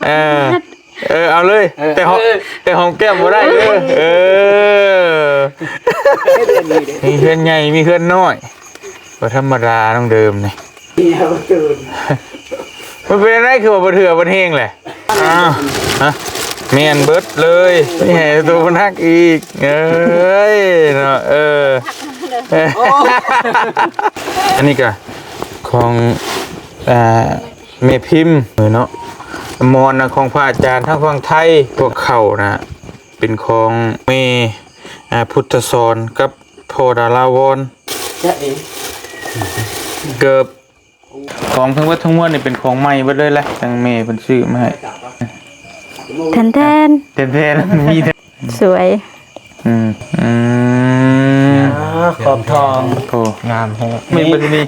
เอาเลยแต่หอมแก้มบ่ได้เลยมีเพื่อนใหญ่มีเพื่อนน้อยบ่ธรรมดาต้องเดิมนี่มันเป็นอะไรคือว่าบ่เถื่อบ่แห้งแหละฮะแม่นเบิดเลยนี่แห่ตัวนักอีกเอ้ยเนาะอันนี้ก็ของเมพิมพ์เนาะมอนนะของพระอาจารย์ทั้งฝั่งไทยพวกเขานะเป็นของเมพุทธสอนกับโพดาราวรเกือบของทั้งวัดทั้งมวลนี่เป็นของใหม่เบิดเลยแหละทางเมย์เพิ่นซื้อมาให้แทนมีสวยขอบทองโอ้งามแฮะมีบ่สิมี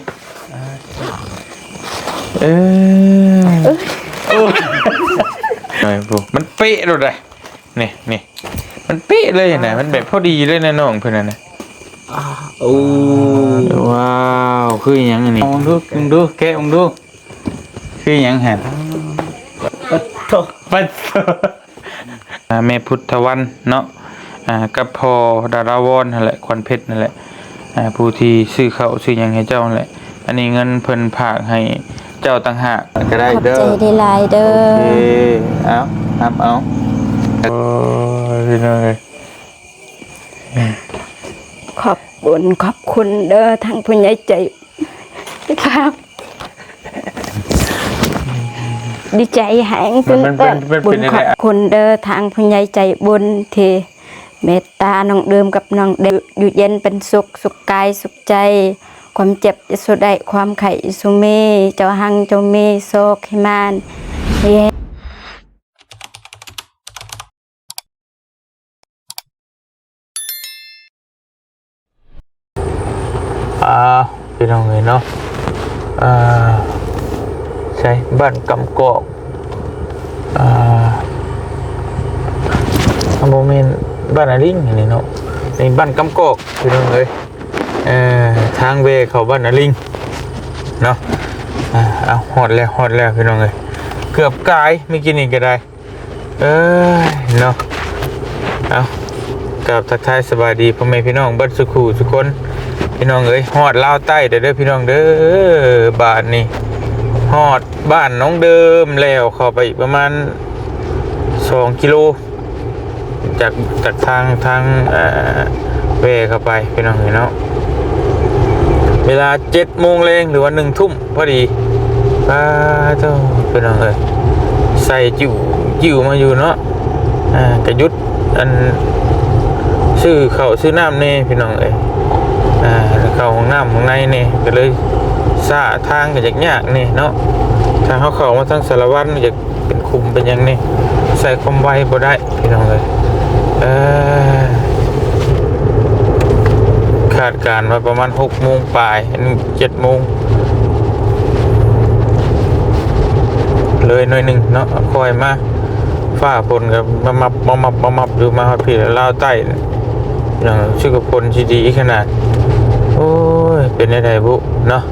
มันเป๊ะเลยนี่มันเป๊ะเลยนะมันแบบพอดีเลยนะน้องเพื่อนนะโอ้ว้าวคืออย่างนี้ดูแกะดูคืออย่างหันปัดแม่พุทธวันเนาะกับพอดาราวรนั่นแหละควันเพชรนั่นแหละผู้ที่ซื้อเขาซื้ออย่างให้เจ้านั่นแหละอันนี้เงินเพิ่นฝากให้เจ้าต่างหากก็ได้เด้อขอบใจได้หลายเด้อโอเคเอาโอ้ยเลยขอบคุณเด้อทางผู้ใหญ่ใจครับดีใจแหงตื่นเต้นบุญขอบคุณเด้อทางผู้ใหญ่ใจบุญที่เมตตาน้องเดิมกับน้องเดิมอยู่เย็นเป็นสุขกายสุขใจความเจ็บจะสุดได้ความไข่สุเมเจ้าหังเจ้าเมโซขิมานพี่น้องเห็นเนาะใช่บ้านกำกอกโมเมนต์บ้านอาลิงนี่เนาะในบ้านกำกอกพี่น้องเลยทางเวเขาบ้านอาลิงเนาะเอาหอดแล้วพี่น้องเลยเกือบกายไม่กินอีกก็ได้เนาะเอากับทักทายสบายดีพ่อแม่พี่น้องบ้านสุขุทุกคนพี่น้องเอ้ยฮอดลาวใต้เด้อพี่น้องเด้อบ้านนี่ฮอดบ้านน้องเดิมแล้วเข้าไปอีกประมาณ2 กิโลจากทางเวเข้าไปพี่น้องเห็นเนาะเวลา7 โมงแรงหรือว่า1 ทุ่มพอดีเจ้าพี่น้องเอ้ยใส่จิ๋วมาอยู่เนาะกระยุดอันซื้อข้าวซื้อน้ำนี่พี่น้องเอ้ยเข้าห้องน้ำข้างในนี่ก็เลยซ่าทางก็ยากนี่เนาะทางเขาเข้ามาทางสารวัตรมันจะเป็นคุมเป็นยังนี่ใส่ความไวบ่ได้พี่น้องเลยคาดการว่าประมาณ6 โมงปลาย7 โมงเลยหน่อยหนึ่งเนาะคอยมาฝ้าฝนกับมามับอยู่มาพี่ลาวใต้อย่างชื่อกับคนที่ดีขนาดโอ้ยเป็นอะไรบุเนาะ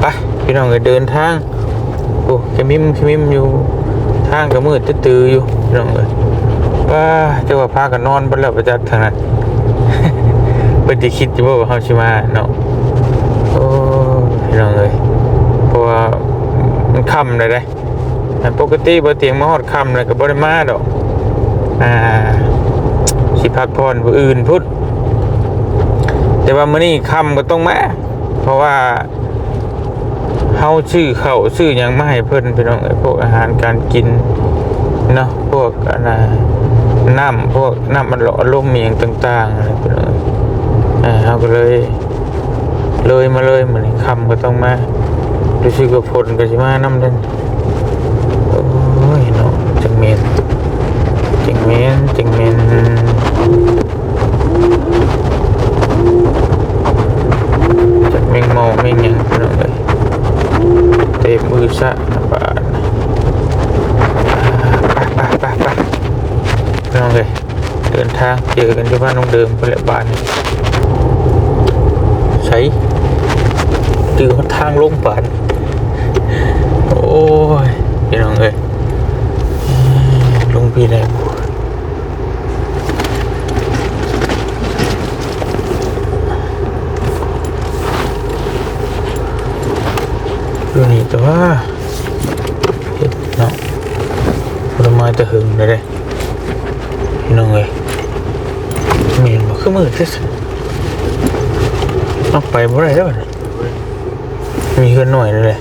ไปพี่น้องก็เดินทางโอ้ขมิมอยู่ทางก็มืดตื้ออยู่พี่น้องเลยว่าจะว่าพากันนอนบนหลับประจัดทางนั้นเป็นที่คิดอยู่ว่าเขาชิมาเนาะโอ้พี่น้องเลยเพราะว่ามันค่ำเลยปกติบ่เตียงมาฮอดค่ำเลยก็บ่ได้มาดอกสิพักผ่อนผู้อื่นพุทธแต่ว่ามื้อนี้ค่ำก็ต้องมาเพราะว่าเฮาซื้อข้าวซื้อหยังมาให้เพิ่นพี่น้องพวกอาหารการกินเนาะพวกน้ำมันหล่อลมมีหยังต่างๆอะไรพี่น้องเฮาก็เลยมาเลยมื้อนี้ค่ำก็ต้องมารู้สึกว่าฝนก็สิมานำเด้อโอ้ยเนาะจังเมนจากเมงมองเมงยังพี่น้องเลยเต็มมือซะบาทไปพี่น้องเลยเดินทางเจอกันที่บ้านน้องเดิมเพื่อนบ้านใช้ตื่นทางลงป่านโอ้ยพี่ พี่ได้บ่ดูนี่แต่ว่าเห็ดเนาะผลไม้ตะหึงได้เลยพี่น้องเอ้ยมีบ่คือมือที่สุดเอาไปบ่ได้แล้วบัดนี้มีเฮือนหน่อยเลย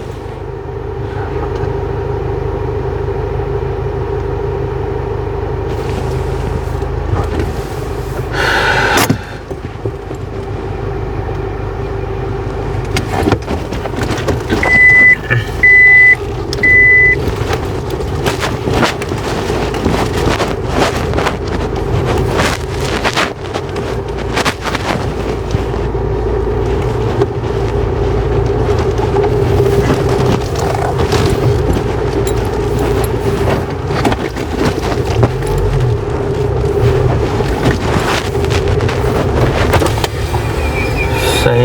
ใส่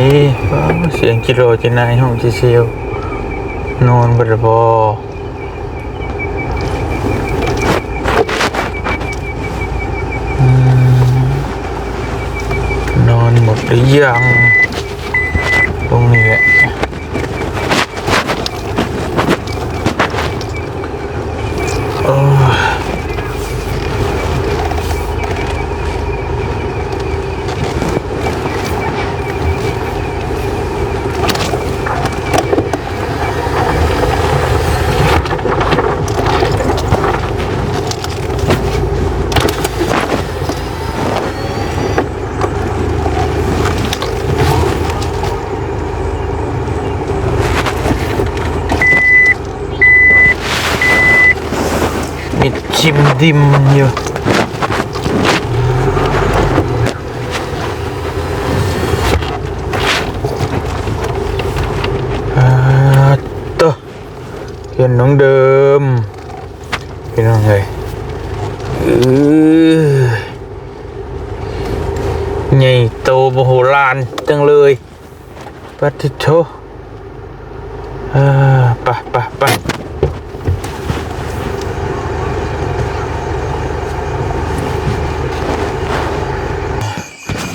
เสียงกิโลจะนายห้องเชียวนอนบรบนอนหมดหรือยังตรงนี้แหละโอ้มิดชิมดิมอยู่ตัวเห็นน้องเดิมเป็นยังไงใหญ่โตโมโหลานจังเลยปัดทิโชไป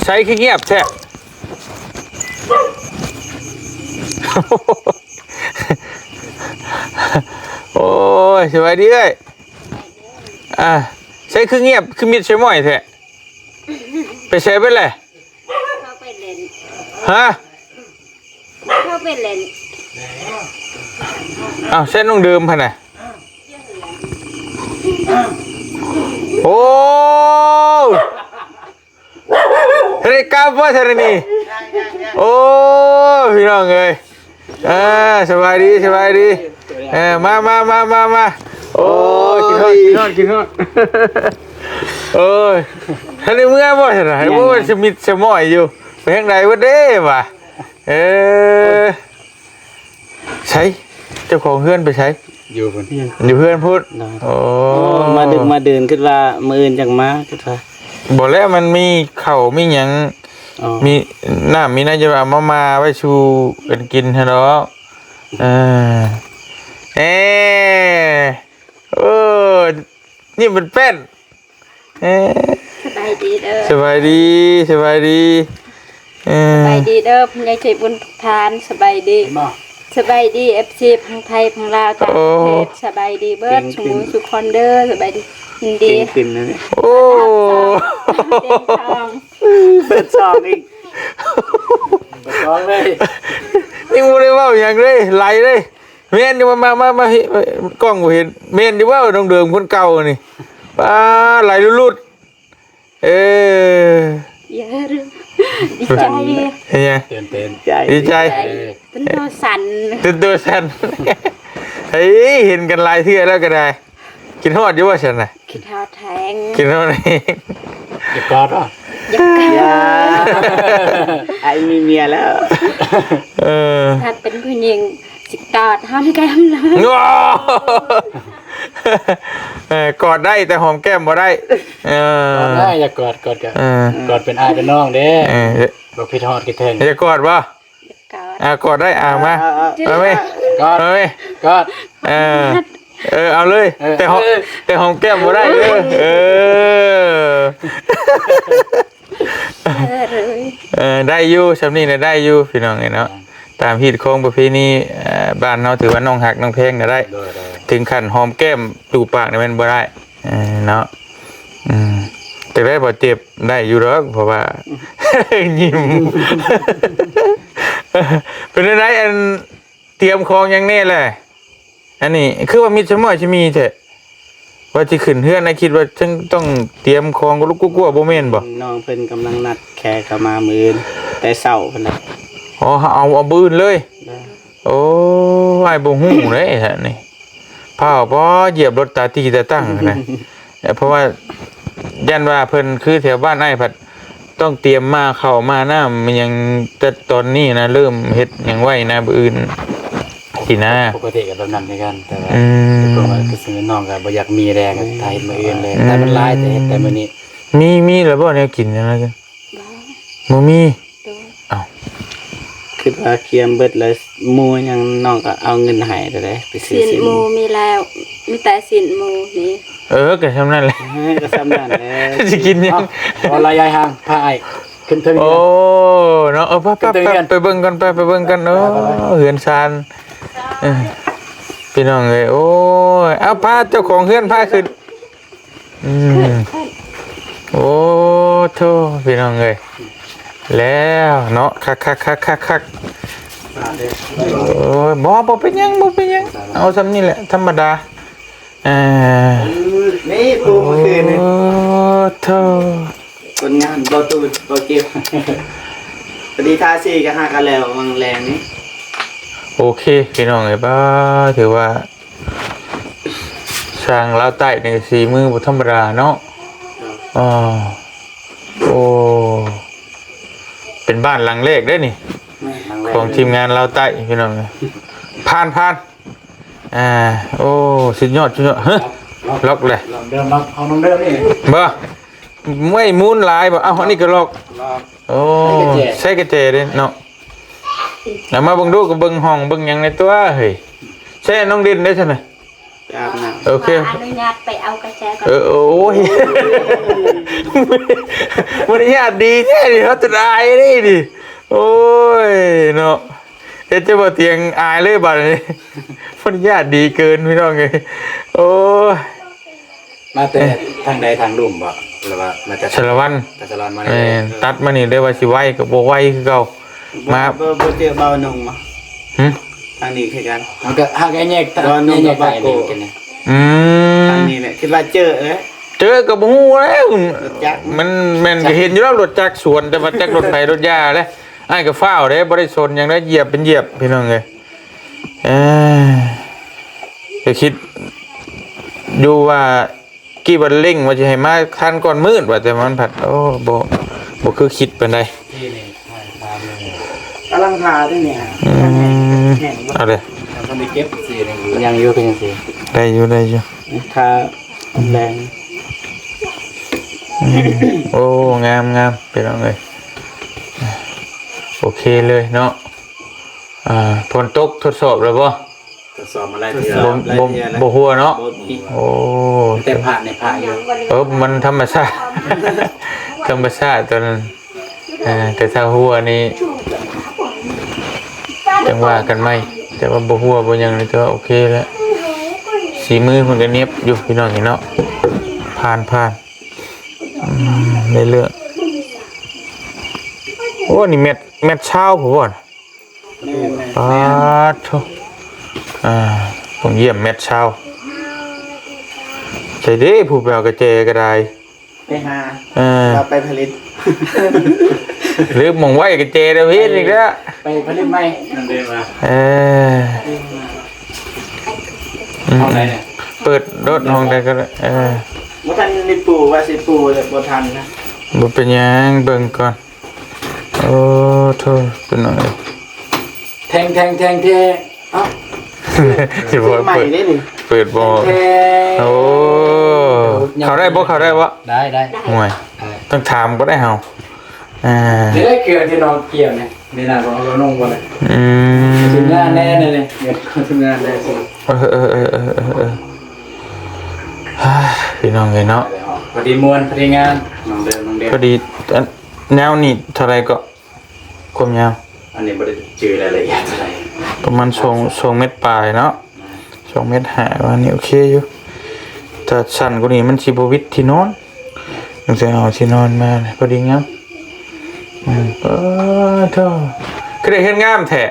ใช้ขี้เงียบแท้ โอ้ยสบายดีเอ้ยใช้คือเงียบคือมิดใช้หม่อยแท้ไปใช้ไปเลย เข้าไปเล่น ฮะ เข้าไปเล่น อ้าวเส้นนุ่งเดิมพันน่ะโอ้เฮ้ยกล้าป่ะเธอนี่โอ้พี่น้องเอ้ยสบายดีมาโอ้กินฮอดโอ้ยท่านในเมื่อบ่ใช่ไหมว่าจะมิดจะม่อยอยู่ไปทางไหนวะเด้บ่ะใช้เจ้าของเพื่อนไปใช้อยู่เพื่อนพูดโอ้ มาดึกมาเดินขึ้นว่ามืออื่นจังมาขึ้นว่า บอกแล้วมันมีเข่ามีหยังมีน้ำมีน่าจะเอามาไว้ชูกันกินฮะเนาะนี่มันเป็นสบายดีเด้อ สบายดีสบายดีเด้อพุ่นยายใจบุญทานสบายดีเอฟซีพังไทยพังลาวต่างประเทศสบายดีเบิร์ดสมุนสุคอนเดอร์สบายดียินดี ขึ้นนะเนี่ย โอ้ เปิดซองอีกเปิดซองเลย นี่มูได้ว่าอย่างเลยไหลเลยเมนนี่มากล้องกูเห็นเมนที่ว่าตรงเดิมคนเก่านี่ป้าไหลลุดเยอะเลยดีใจ เฮ้ย เต้นใจ ดีใจ เป็นตัวสั่น ตัวฉันเฮ้ยเห็นกันหลายเที่ยแล้วก็ได้กินทอดอยู่ว่าฉันน่ะ กินข้าวแทง กินทอดเอง อย่ากอดอ่ะ อย่า ไอ้มีเมียแล้ว ถ้าเป็นผู้หญิงสิกอดห้ามแก้มเลย ว้ากอดได้แต่หอมแก้มบ่ได้กอดได้อย่ากอดกันกอดเป็นอายเป็นน้องเด้บอกพี่ทอดกิแทง จะกอดป่ะกอดได้มากอดไหม กอดกอด เอาเลยแต่หอมแก้มบ่ได้เด้อได้อยู่สำนี้น่ะได้อยู่พี่น้องเนาะตามฮีตของประเพณีบ้านเฮาถือว่าน้องหักน้องเพลงน่ะได้ถึงขั้นหอมแก้มจูบปากนี่มันบ่ได้เนาะแต่ได้บ่เจ็บได้อยู่หรอกเพราะว่า ยิ้ม เป็นอะไรอันเตรียมของยังแน่แหละอันนี้คือว่ามีสมอจะมีเถอะว่าจะขึ้นเฮือนนะคิดว่าฉันต้องเตรียมของก็ลูกกัวบ่แม่นบ่ น้องเพิ่นกำลังนัดแขกเข้ามามื้อแต่เช้าเพิ่นน่ะ อ๋อเอาบืนเลยโอ้ไอ้บ่ฮู้เลยฮะนี่พาบ่เหยียบรถตาตีตาตั้งนะเพราะว่ายันว่าเพิ่นคือแถวบ้านไอ้ผัดต้องเตรียมมาเข้ามาน้ำมันยังแต่ตอนนี้นะเริ่มเฮ็ดหยังไว้นะบ่อื่นสินะปกติก็แบบนั้นเหมือนกันแต่ว่าเพราะว่าคือสิน้องก็บ่อยากมีแรงถ้าเฮ็ดมื้ออื่นเลยแต่มันหลายแต่เฮ็ดแต่มื้อนี้มีแล้วบ่แนวกินจังได๋กันบ่มีอ้าว คิดว่าเคียมเบิดแล้วหมู่ยังน้องก็เอาเงินให้ได้ไปซื้อ สินหมูมีแล้วมีแต่สินหมูนี่ ก็ทำนั่นแหละ ก็ซ้ำนั่นแหละ จะกินยัง เอาระยะห่างพาไอ้ขึ้นเทิง โอ้เนาะไปเบิ่งกันไปเบิ่งกันเนาะเฮือนซานพี่น้องเอ้ยโอ้ยเอาพาเจ้าของเฮือนพาขึ้นโอ้โธ่พี่น้องเอ้ยแล้วเนาะคักโอ้ยบ่เป็นหยังเอาซ้ำนี่แหละธรรมดานี่ปูเมื่อคืนนี่ โอ้โธ่ คนงานบ่ตูดบ่เก็บพอดีทาสีก็หากันแล้วมังแรงนี่ โอเคพี่น้องเอ้ยบ้าถือว่าช่างลาวใต้ในสีมือบ่ธรรมดาเนาะโอ้เป็นบ้านหลังเล็กได้นี่ของทีมงานลาวใต้พี่น้องผ่านโอ้สุดยอดฮะล็อกเลยเดิมล็อกเอาน้องเดิมนี่บ่ไม่มูนหลายบ่เอ้าอันนี้ก็ล็อกโอ้ใช้กระเจเด้เนาะแล้วมาเบิ่งดูก็เบิ่งห้องเบิ่งหยังในตัวเฮ้ยใช่น้องดินได้ใช่ไหมอาบน้ำโอเคอนุญาตไปเอากระแจก่อนโอ้ยมันญาติดีแท้ดิเขาจะอายนี่ดิโอ้ยเนาะจะบ่เตียงอายเลยบัดนี้มันญาติดีเกินพี่น้องเอ้ยโอ้ยมาแต่ทางใดทางลุ่มบ่หรือว่ามาจากสารวัตรมาตัดมานี่ได้ว่าสิไว้ก็บ่ไว้คือเก่ามาบ่เจอเบาหนุ่มมาทางนี้คือกันมันก็หากแยกตอนนี้ไปนี่กันนี่ทางนี้แหละคิดว่าเจอก็บ่ฮู้แล้วมันก็เห็นอยู่แล้วรถจักรสวนแต่ว่าจักรรถไฟรถยาแหละอ้ายก็ฟ้าวเด้บ่ได้ชนหยังได้เหยียบเป็นเหยียบพี่น้องเอ้ยก็คิดอยู่ว่ากี่วันเร่งว่าจะให้มาทันก่อนมืดว่าแต่มันผัดโอ้บ่คือคิดปานใดกำลังทาด้วยเนี่ยเอาเลย ทำไปเก็บสียังอยู่เป็นยังสีได้อยู่ทาแรงโอ้งามไปลองเลยโอเคเลยเนาะฝนตกทดสอบแล้วบ่ทดสอบอะไรบ่หัวเนาะโอ้แต่ผ่านในผ่านอยู่มันธรรมชาติตอนนั้นแต่ถ้าหัวนี่จังว่ากันไหมแต่ว่าบ่หัวบ่ยังนี่ก็โอเคแล้วสีมือมันก็เนียบอยู่พี่น้องเห็นเนาะผ่านในเรื่องโอ้นี่เม็ดเช้าผมว่าโธ่ผมเยี่ยมเม็ดเช้าใช่ดิผู้แปลกระเจกระไดไปหาเราไปผลิตหรือมองไว้กระเจเดี๋ยวพี่อีกแล้วไปผลิตไหมนั่นเดินมาห้องไหนเนี่ยเปิดรถห้องใดก็ได้บ่ทันมีปูว่าสิปูแต่บ่ทันนะบ่เป็นหยังเบิ่งก่อนโอ้โธ่เป็นหน่อยแทงเอ้าสิบ่ใหม่ได้นี่เปิดบ่โอ้เขาได้บ่ได้ห่วยต้องถามก็ได้เฮาเดี๋ยวเกลือที่น้องเกี่ยวเนี่ยนี่น่ะบ่เอาลงบ่เลยถึงงานแน่เลยเนี่ยเดี๋ยวถึงงานได้สิ พี่น้องเลยเนาะ พอดีมวนพอดีงานน้องเดิม พอดีแนวนี้เท่าไรก็ความยาว อันนี้บ่ได้จือรายละเอียดอะไร ประมาณ2 เมตรปลายเนาะ2 เมตรหาว่านี่โอเคอยู่แต่สั้นกว่านี้มันสิบ่วิดที่นอนต้องใส่เอาที่นอนมาพอดีงามเท่าคือได้เฮ็ดงามแท้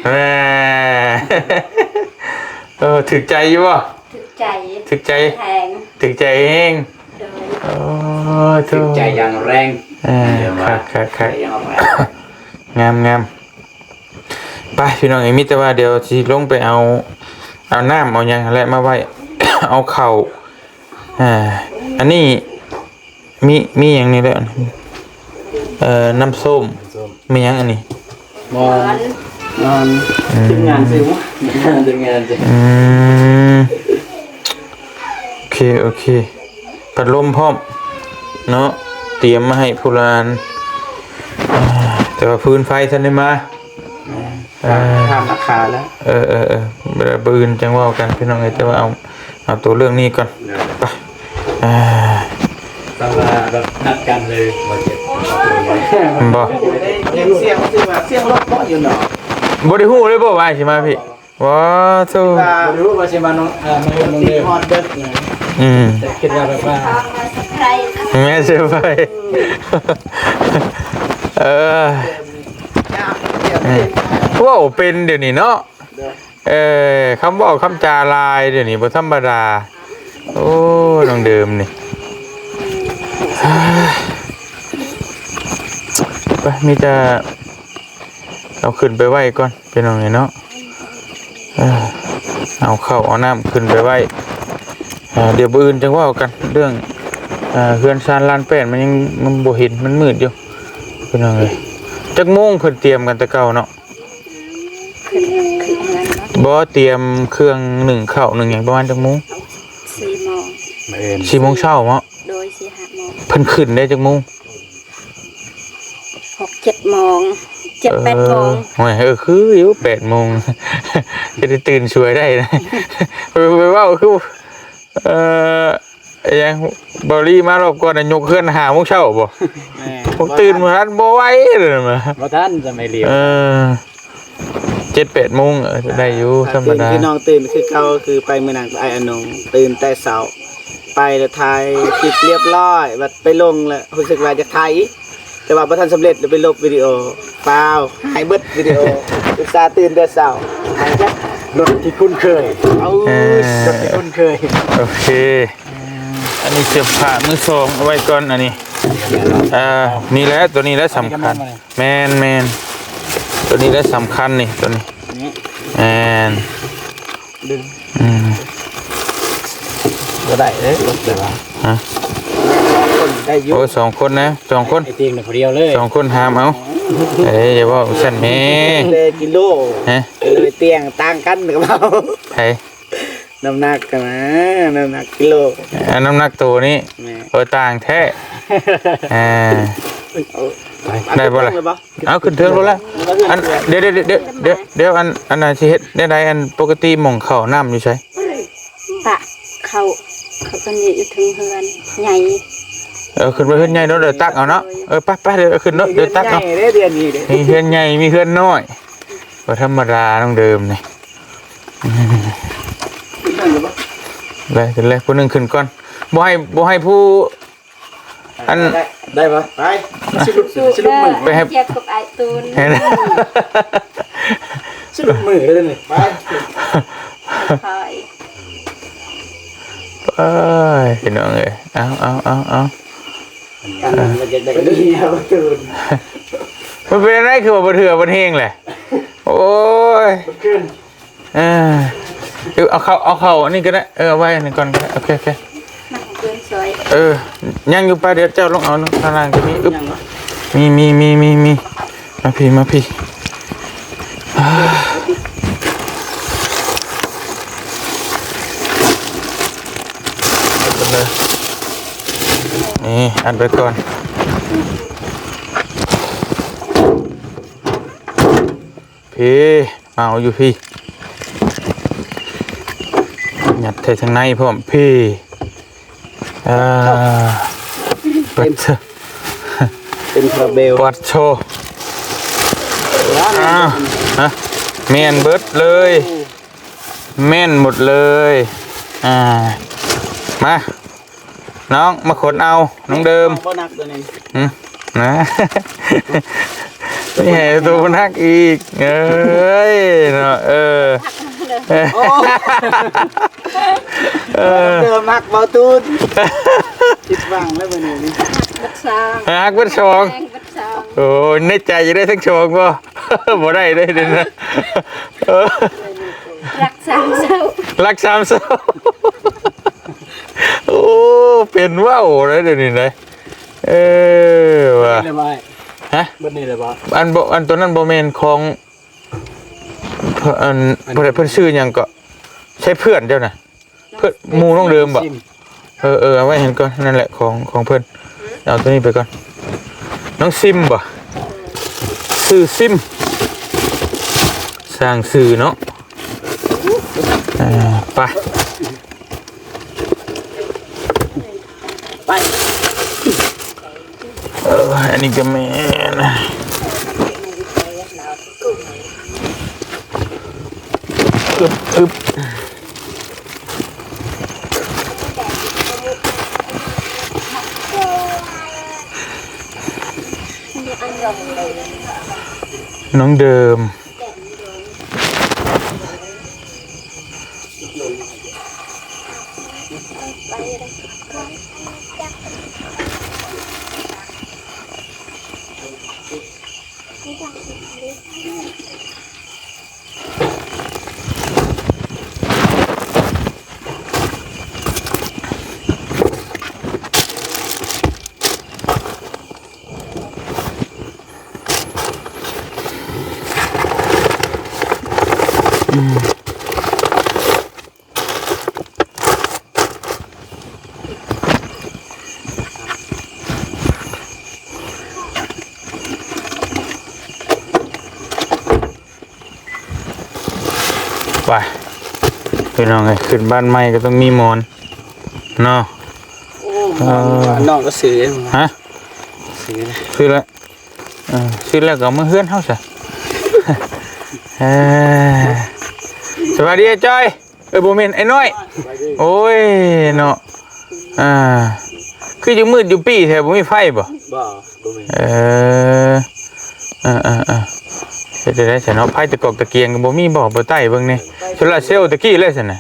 แหม ถึกใจอยู่บ่ ถึกใจ ถึกใจ แพง ถึกใจเอง โดย ถึงใจอย่างแรง ค่ะ อย่างแรง งามไปพี่น้องมิแต่ว่าเดี๋ยวสิลงไปเอาน้ำเอาหยังและมาไว้ เอาเข่าอันนี้มีอย่างนี้แล้วน้ำส้มมีหยังอันนี้ มอนทีมงานซื้อวะทีมงานสิ โอเคพัดลมพร้อมเนาะเตรียมมาให้ผู้ลานแต่ว่าพื้นไฟท่านได้มาข้ามราคาแล้ว บืนจังว่ากันพี่น้องแต่ว่าเอาตัวเรื่องนี้ก่อนไปต้องมาแบบนัดกันเลยมาเจ็บ บ่ เสียงคือว่าเสียงรถเบาะอยู่เนาะ บ่ได้ฮู้เลยบ่ว่าสิมาพี่ว้าโธ่ ไม่รู้ว่าใช่มาน้องน้อง ตี เดิม ฮอดเด็กนะ แต่คิดว่าแบบว่า ใคร แม่เสียไปว้าวเป็นเดี๋ยวนี้เนาะคำบอกคำจาลายเดี๋ยวนี้บ่ธรรมดาโอ้น้องเดิมนี่ไปมีแต่เอาขึ้นไปไว้ก่อนเป็นยังไงเนาะเอาเข้าเอาน้ำขึ้นไปไว้เดี๋ยวอื่นจังว่ากันเรื่องเฮือนซานลานแป้นมันบ่เห็นมันมืดอยู่เป็นยังไงจักโมงเพิ่นเตรียมกันแต่เก่าเนาะบ่เตรียมเครื่องหนึ่งข้าวหนึ่งอย่างประมาณจักโมง 4 โมง 4 โมงเช้าเนาะ โดย4-5 โมง เพิ่นขึ้นได้จักโมง 6-7 โมง 7-8 โมง โอ้ยคืออยู่8 โมง จะได้ตื่นช่วยได้นะไปว่าคือยังบอรี่มารอบก่อนยกเคลื่อนหาโมงเช้าบ่ผมตื่นมาทันบ่ไหวเลยมา เพราะท่านจะไม่เลี้ยว 7-8 โมงได้อยู่ธรรมดา คือน้องตื่นคือเขาคือไปเมื่อนังไออนงตื่นแต่เช้าไปแล้วถ่ายคลิปเรียบร้อยบัดไปลงแล้วรู้สึกว่าจะถ่ายอีกแต่ว่าบ่ทันสำเร็จเลยไปลบวิดีโอเปล่าหายเบิดวิดีโออุตส่าห์ตื่นแต่เช้าหายจัก รถที่คุ้นเคย เอา รถที่คุ้นเคย โอเคอันนี้เสื้อผ้ามือสองเอาไว้ก่อนอันนี้นี่แหละตัวนี้แหละสำคัญแมนตัวนี้แหละสำคัญนี่ตัวนี้แมน ดึง ก็ได้เลยรถเลยว่า คนได้อยู่ โอ้2 คนนะ2 คน ไอเตียงเนี่ยพอเดียวเลย 2 คนหามเอาอย่าว่าสั่นแม่ เลยกิโล ฮะ เลยเตียงต่างกันกับเรา ไผ น้ำหนักกันนะน้ำหนักกิโล น้ำหนักตัวนี้ แม่ ต่างแท้ ได้บ่ล่ะ เอา เอาขึ้นเทิงรถแล้วอันเดี๋ยวอันน่ะสิเฮ็ดได้ใดอันปกติหม่องเข้าน้ำอยู่ไส ปะเขาก็อยู่ถึงเฮือนใหญ่ ขึ้นไปเฮือนใหญ่เนาะเดี๋ยวตักเอาเนาะไปเดี๋ยวขึ้นเนาะเดี๋ยวตักเอา เดือนนี้เด้ มีเฮือนใหญ่มีเฮือนน้อยบ่ธรรมดาต้องเดิมนี่ได้ขึ้นเลยผู้หนึงขึ้นก่อนบ่ให้ผู้อัน ได้ปะ ไป ชิลุกมือ ไปให้ เจ็บกับไอตูน เห็น ชิลุกมือได้เลยไป คอย เอ้ยพี่น้องเอ้ยเอา มันจะได้ดีครับตื่น มันเป็นอะไรคือว่าบ่เถื่อบ่เฮงแหละโอ้ย ขึ้น เอาเข้าอันนี้ก็ได้เอาไว้อันนี้ก่อนก็ได้โอเค นั่งเกินสวย ยังอยู่ไปเดี๋ยวเจ้าลงเอาข้างล่างก็มีอึ๊บมีมาพี่นี่อัดไปก่อนพี่เอาอยู่พี่หยัดใส่ทางในพร้อมพี่ เปิด เป็นคาราเบล ปัดโชว์ฮะแม่นเบิดเลยแม่นหมดเลยมาน้องมาขนเอาน้องเดิม บ่นักตัวนี้ นะนี่ไงตัวนักอีกเอ้ยเนาะเดิมมักเบาตูนคิดว่างแล้วมื้อนี้ ฮักวัดชองโอ้ในใจจะได้ทั้งชองป่ะบ่ได้ได้เลยนะรักสามเศร้า รักสามเศร้าโอ้เป็นว่าวเลยเดี๋ยวนี้เลยว่ะฮะ บัดนี้เลยบ่ อันตัวนั้นโบเมนของอันเพื่อนชื่อยังก็ใช้เพื่อนเจ้าน่ะเพื่อนหมูน้องเดิมบ่เอาไว้เห็นก่อนนั่นแหละของเพื่อนเอาตัวนี้ไปก่อนน้องซิมบ่ชื่อซิมสร้างสื่อเนาะไปอันนี้ก็แม่นะอึบน้องเดิมไปพี่น้องไงขึ้นบ้านใหม่ก็ต้องมีหมอนเนาะน้องก็ซื้อ ฮะซื้อแล้วซื้อแล้วก็เอามาเฮือนเฮาซะสวัสดีไอ้จ้อยบ่แม่นไอ้น้อยโอ้ยเนาะคืออยู่มืดอยู่ปีแท้บ่มีไฟบ่มีเฮ็ดได้ซะเนาะไฟตะกอกตะเกียงก็บ่มีบ่ใต้เบิ่งนี่โซลาร์เซลล์ตะกี้เลยซั่นน่ะ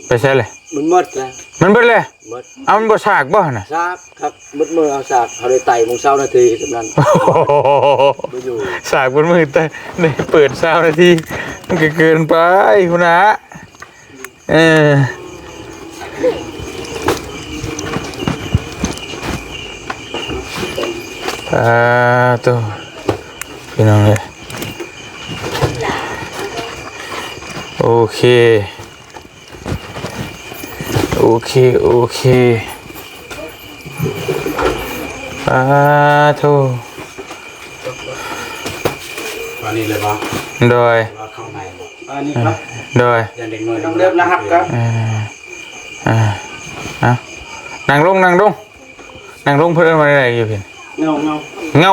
ไปใช่เลยมันหมดแล้ว มันเบิดเลย หมด เอามันบ่สากบ่น่ะ ซากครับมืดมือเอาซากเขาได้ไต่มง20นาทีสำนั้นบ่อยู่ สากบนมือแต่ได้เปิด20นาทีมันก็เกินไปคุณนะตัวพี่น้องเลยโอเคโอเคโท วันนี้เลยบ่ โดย เข้าใน อันนี้ครับ โดย ยันเด็กน้อย ต้องเริ่มรหัสครับ นั่งลงเพื่อนมาได้อยู่เพียงเงา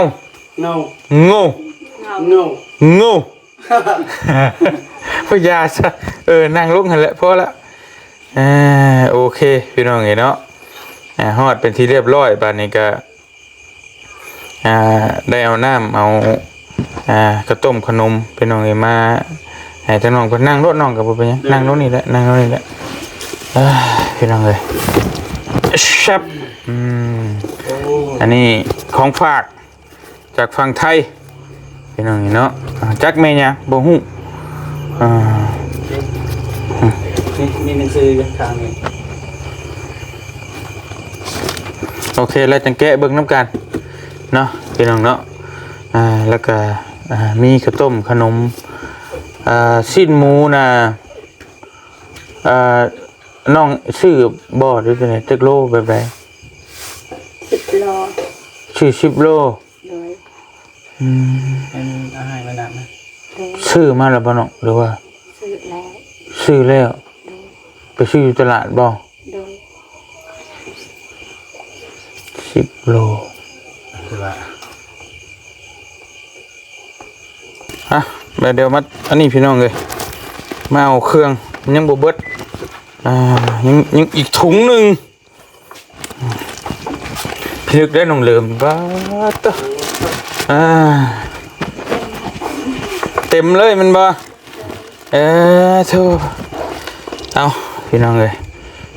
พยาซะนั่งลงหันแหละพอละโอเคพี่น้องเนาะฮอดเป็นที่เรียบร้อยป่านนี้ก็ได้เอาน้ำเอากระต้มขนมพี่น้องมาให้ท่านน้องก็นั่งรถน้องกับเป็นยังนั่งรถนี่แหละพี่น้องเลยชับอันนี้ของฝากจากฝั่งไทยพี่น้องเนาะจักแม่เนี่ยบ่ฮู้นี่หนังสือทางนี้ โอเคแล้วจังแกะเบิ่งน้ำกันเนาะพี่น้องเนาะแล้วก็มีข้าวต้มขนมสิ้นหมูนะน้องชื่อบ่หรือเป็นไงจักโลแบบไหน10 โลชื่อ10 โลเป็นอาหารมานานนะ ชื่อมาแล้วบ่น้องหรือว่าชื่อแล้วไปชื่ออยู่ตลาดบ่ 10 โล คือว่า อ่ะเดี๋ยวมาอันนี้พี่น้องเลยมาเอาเครื่องยังบ่เบิดยังอีกถุงหนึ่งพี่นึกได้น้องเหลิมบ้าตะเต็มเลยมันบ่โธ่เอาพี่น้องเลย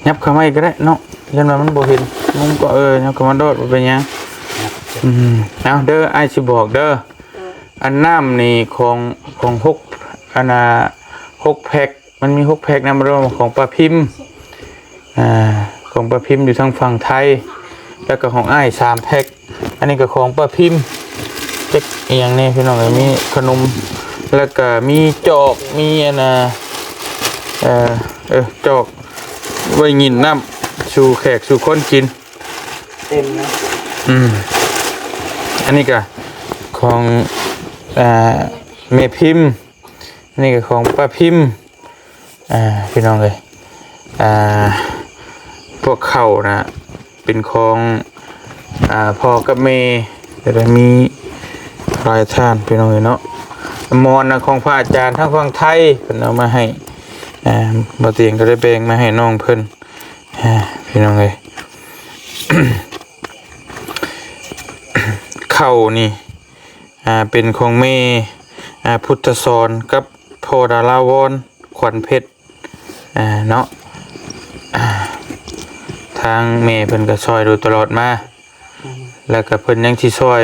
ยับเข้ามาอีกก็ได้เนาะยันว่ามันบ่เห็นมุมก็ยับเข้ามาโดดบ่เป็นหยังเอาเด้อไอ้สิบอกเด้ออันน้ำนี่ของ6อันน่ะ6แพ็คมันมี6แพ็คนำรวมของป้าพิมพ์ของป้าพิมพ์อยู่ทางฝั่งไทยแล้วก็ของอ้าย3แพ็คอันนี้ก็ของป้าพิมพ์เจ็กอีหยังนี่พี่น้องเอ้ยมีขนมแล้วก็มีจอกมีอันน่ะจอกไว้หยินน้ำสู่แขกสู่คนกิน เต็มนะ อันนี้ก็ของแม่พิมพ์อันนี้ก็ของป้าพิมพ์พี่น้องเลยพวกเขานะเป็นของพ่อกับแม่จะได้มีรายท่านพี่น้องเลยเนาะมอนนะของพระอาจารย์ทั้งฝั่งไทยเพิ่นเอามาให้บ่เตียงก็ได้แบ่งมาให้น้องเพิ่นพี่น้องเลย เข้านี่เป็นของเมพุทธสอนกับโพดาราวรขวัญเพชรเนาะทางเมเพิ่นก็ซอยดูตลอดมาแล้วก็เพิ่นยังที่ซอย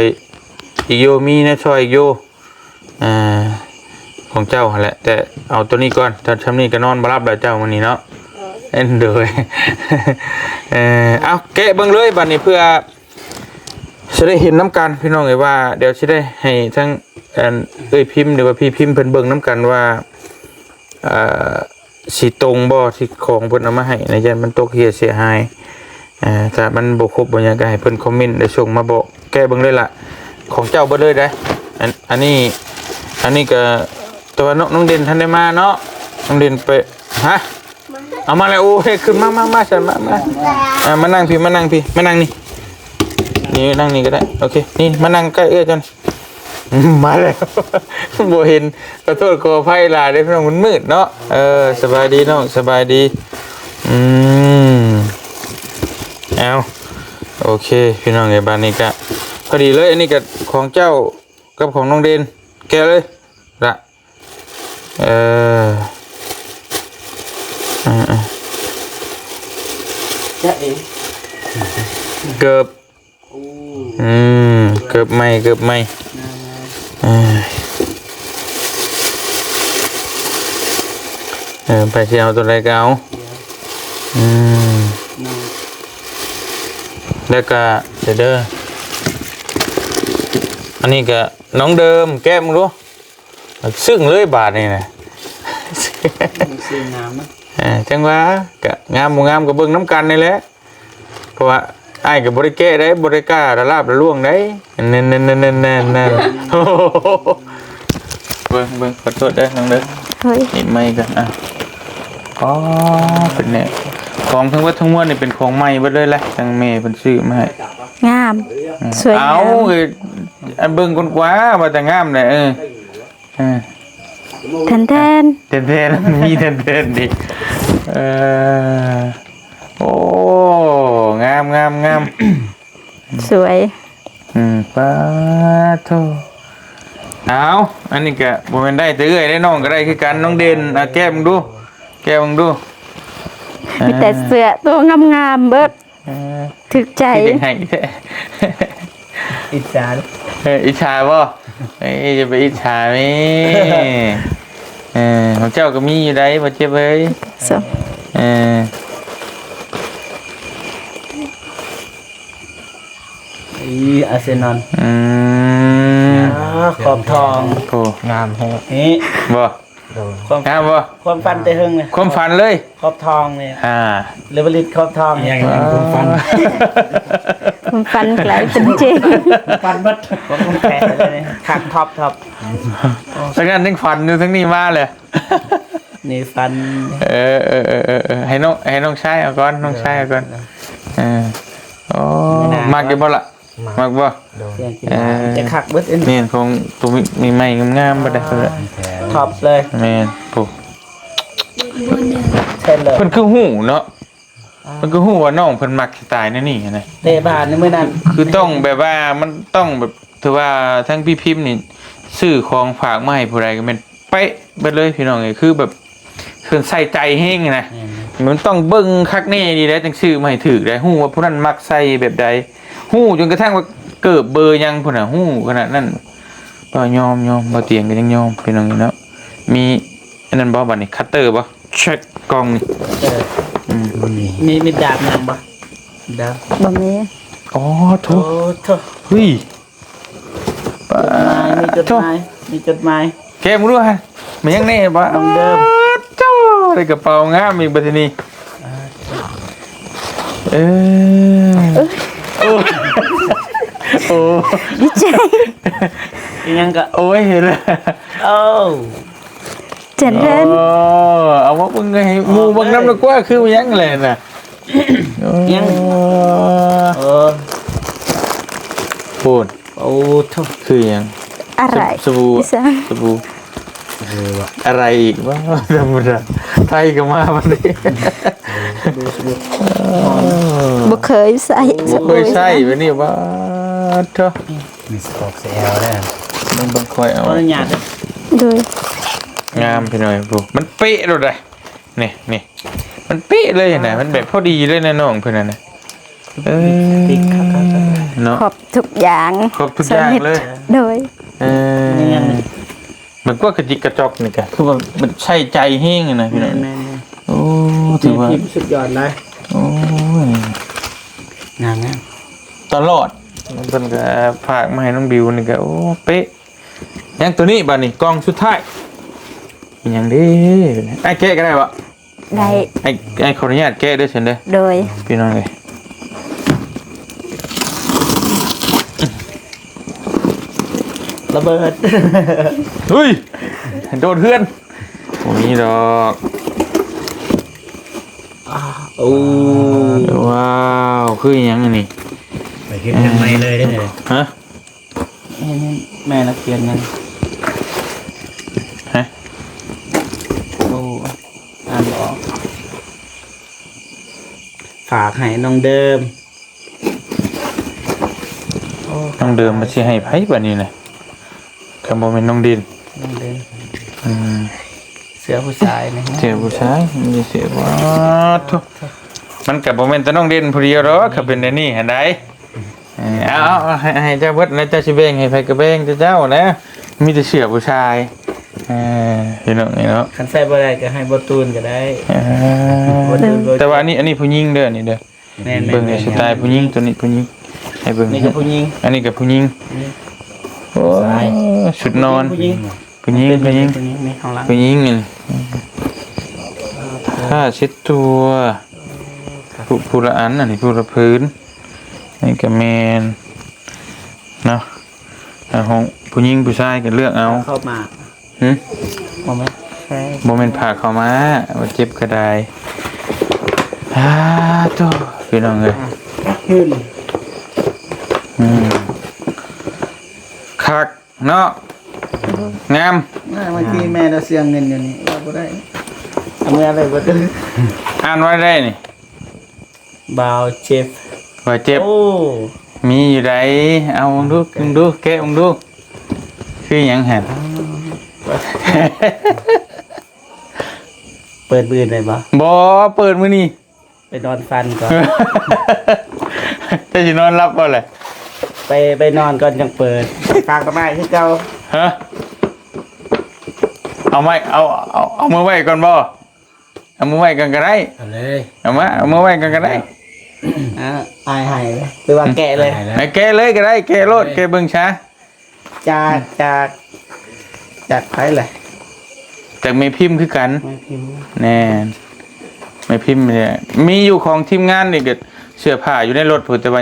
อีกโยมีนะซอยอีกโยของเจ้าหั่นแหละแต่เอาตัวนี้ก่อนถ้าทำนี่ก็นอนบ่รับแล้วเจ้ามื้อนี้เนาะเอ็นเด้อ เอาแกะเบิ่งเลยบัดนี้เพื่อจะได้เห็นน้ำกันพี่น้องเลยว่าเดี๋ยวจะได้ให้ทั้งพิมพ์หรือว่าพี่พิมพ์เพิ่นเบิ่งน้ำกันว่าสีตรงบ่ที่ของเพิ่นเอามาให้ในยันมันตกเสียหายถ้ามันบ่ครบบ่หยังก็ให้เพิ่นคอมเมนต์ได้ส่งมาบอกแก้เบิ่งเลยล่ะของเจ้าเบิดเลยได้อันนี้ก็ตัวน้องเด่นทันได้มาเนาะน้องเด่นไปฮะเอามาแล้วโอ้ยขึ้นมาฉันมานั่งพี่มานั่งนี่นี่นั่งนี่ก็ได้โอเคนี่มานั่งใกล้จนมาแล้ว โบเห็นขอโทษขออภัยลาได้พี่น้องมันมืดเนาะสบายดีน้องสบายดีเอาโอเคพี่น้องไงบ้านนี้ก็พอดีเลยอันนี้ก็ของเจ้ากับของน้องเดนแกเลยละจะเอ๋ เกือบเกือบไม่ไปเที่ยวตัวอะไรก็เอาแล้วก็เด้ออันนี้ก็น้องเดิมแก้มรู้ซึ่งเลยบาทนี่นะ ซื้อน้ำนะ จังว่าก็งามบ่งามก็เบิ่งน้ำกันนี่แหละเพราะว่าไอ้กับบริเก้ได้บริก้าระลาบระล่วงได้นั่นเบิ่งขอโทษได้น้องเด้อ เฮ้ย นี่ไม่กันอ๋อเป็นเนี่ยของทั้งวัดทั้งมวลนี่เป็นของใหม่เบิดเลยแหละทางแม่เพิ่นซื้อมาให้ งามสวยงาม อันเบิ่งคนกว่าว่าแต่งามเลยแทน เทนมีเทนดิโอ้งาม สวย ป้าโธ่เอาอันนี้ก็บ่แม่นได้แต่เอ้ยได้น้องก็ได้คือกันน้องเด่นแก้มึงดูมีแต่เสื้อตัวงามๆเบิดถึกใจ ให้ อิจฉา อิจฉาบ่จะไปอิจฉามั้ยของเจ้าก็มีอยู่ได้บ่เจ็บเอ้ยอาร์เซนอลขอบทองโอ้งามแฮะ นี่ บ่งามบ่ ความฟันแต่หึงเลย ความฝันเลย ขอบทองเนี่ย เลเวลิตขอบทอง ยังความฟัน ผมฟันไกลเป็นจริง ฟันบัดผมแพ้เลยขักท็อปทั้งนั้นทั้งฝันอยู่ทั้งนี้มาเลยนี่ฟันให้น้องชายเอาก่อนน้องชายเอาก่อน อ๋อมักอยู่บ่ล่ะมักบ่ เสียงกินจะคักเบิดเอ็น แม่นของตัวมีไม้งามๆบ่ได้เพิ่นละ ท็อปเลย แม่นปุ๊บ เช่นเลย เพิ่นคือฮู้เนาะเพิ่นคือฮู้ว่าน้องเพิ่นมักสไตล์นั่นนี่นะ เตะบานในมื้อนั้น คือต้องแบบว่ามันต้องแบบถือว่าทั้งพี่พิมพ์นี่ซื้อของฝากมาให้ผู้ใดก็แม่นเป๊ะเบิดเลยพี่น้องเอ้ยคือแบบเพิ่นใส่ใจแฮงนะมันต้องเบิ่งคักแน่ดีแล้วจังซื้อมาให้ถูกได้ฮู้ว่าผู้นั้นมักใส่แบบใดฮู้จนกระทั่งว่าเกิดเบอร์ยังพุ่นน่ะฮู้ขนาดนั้นบ่ยอมบ่เตียงก็ยังยอมพี่น้องเนาะมีอันนั้นบ่บัดนี้คัตเตอร์บ่เช็คกล้องนี่ มีดาบนำบ่ดาบ บ่มี อ๋อโถ โอ้โถ เฮ้ยป้า มีจดหมายมีจดหมาย แกมึงรู้ฮะมันยังแน่บ่ น้องเดิม เจ้าได้กระเป๋างามอีกบัดนี้โอ้โอ้ ดีใจ ยังก็ โอ้ยเห็นแล้ว โอ้ เจริญ เอาว่ามึงให้หมู่เบางน้ำดีกว่าคือมันยังแหละน่ะ ยังโอ้ พูด โอ้โถ คือยัง อะไร สบู่ อีสาน สบู่อะไรอีกวะธรรมดาไทยก็มาวันนี้ บ่เคยใส่ บ่เคยใช่แบบนี้ว่าเถอะ มีสต็อกเซลได้ มันบ่ค่อยเอา ขออนุญาต โดย งามพี่หน่อยพูมันเป๊ะเลยนี่มันเป๊ะเลยนะมันแบบพอดีเลยนะน้องเพิ่นน่ะนะเนาะ ครบทุกอย่าง ครบทุกอย่างเลย โดย มันก็กระจิกกระจอกนี่กะคือว่ามันใช่ใจแห้งอะนะพี่น้อง แม่ โอ้ถือว่า พิมพ์สุดยอดเลย โอ้ย งามงาม ตลอดมันเป็นก็ฝากมาให้น้องบิวนี่ก็โอ้เป๊ะยังตัวนี้บัดนี้กล่องสุดท้ายอีหยังเด้ไอ้แกะก็ได้บ่ ได้ ไอ้ขออนุญาตแกะด้วยเช่นเด้อ โดย พี่น้องเอ้ย ระเบิด เฮ้ยโดนเพื่อนโอ้ยดอก โอ้ ว้าวคืออีหยังอันนี้ ไปขึ้นยังไม่เลยได้เลย ฮะ แม่นักเรียนนั่น ฮะ โอ้อ่านออกฝากให้น้องเดิม น้องเดิมมาสิให้ไผบัดนี้น่ะก็บ่แม่นน้องดิน น้องเดิม อืม เสือผู้ชายนะฮะ เสียผู้ชายมีเสียว่าทุมันกับโมเมนต์น้องเด่นผู้เดียวหรอกเขาเป็นในนี่เห็นไหมเอาให้เจ้าเบิดนะเจ้าชิเบงให้ไผกระเบงเจ้านะมีแต่เสือผู้ชายพี่น้องนี่เนาะ คันใส่บ่ได้ก็ให้บ่ตูนก็ได้บ่ตูนบ่ แต่ว่าอันนี้ผู้หญิงเด้อนี่เด้อ แม่น เบิ่งในสไตล์ผู้หญิงตัวนี้ผู้หญิงให้เบิ่ง นี่ก็ผู้หญิง อันนี้กับผู้หญิงโอ้ชุดนอน ผู้หญิง ผู้หญิงผู้หญิง ผู้หญิงนี่ข้างหลัง ผู้หญิงนี่ผ้าเช็ดตัวผู้ละอันอันนี้ผู้ละพื้นนี่ก็แมนเนาะของผู้หญิงผู้ชายก็เลือกเอา เข้ามา หืม บ่แม่นใช่ โมเมนต์ผ่าเข้ามาว่าเจ็บก็ได้ตัวพี่น้องเลย ขึ้น คักเนาะงาม เมื่อกี้แม่เราเสียงเงินอยู่นี่ว่าบ่ได้เอาเมื่ออะไรบ่ได้ อ่านไว้ได้นี่ บ่าวเชฟ ว่าเจ็บ โอ้ มีอยู่ไหนเอาดูแกะดูคือหยังหัน เปิดบืนได้บ่ บ่เปิดมื้อนี้ ไปนอนฟันก่อน จะสินอนรับบ่แหละ ไปนอนก่อนจังเปิดฝากกับไม้คือเก่า ฮะเอาไว้เอามือไว้ก่อนบ่เอามือไว้กันก็ได้ เอาเลย เอามือไว้กันก็ได้ อายหายเลยหรือว่าแกะเลย ให้แกะเลยก็ได้แกะโลดแกะเบิ่งช้า จากไผเลย แต่ไม่พิมพ์คือกัน ไม่พิมพ์ แน่ไม่พิมพ์เนี่ยมีอยู่ของทีมงานนี่ก็เสื้อผ้าอยู่ในรถพุ่นแต่ว่า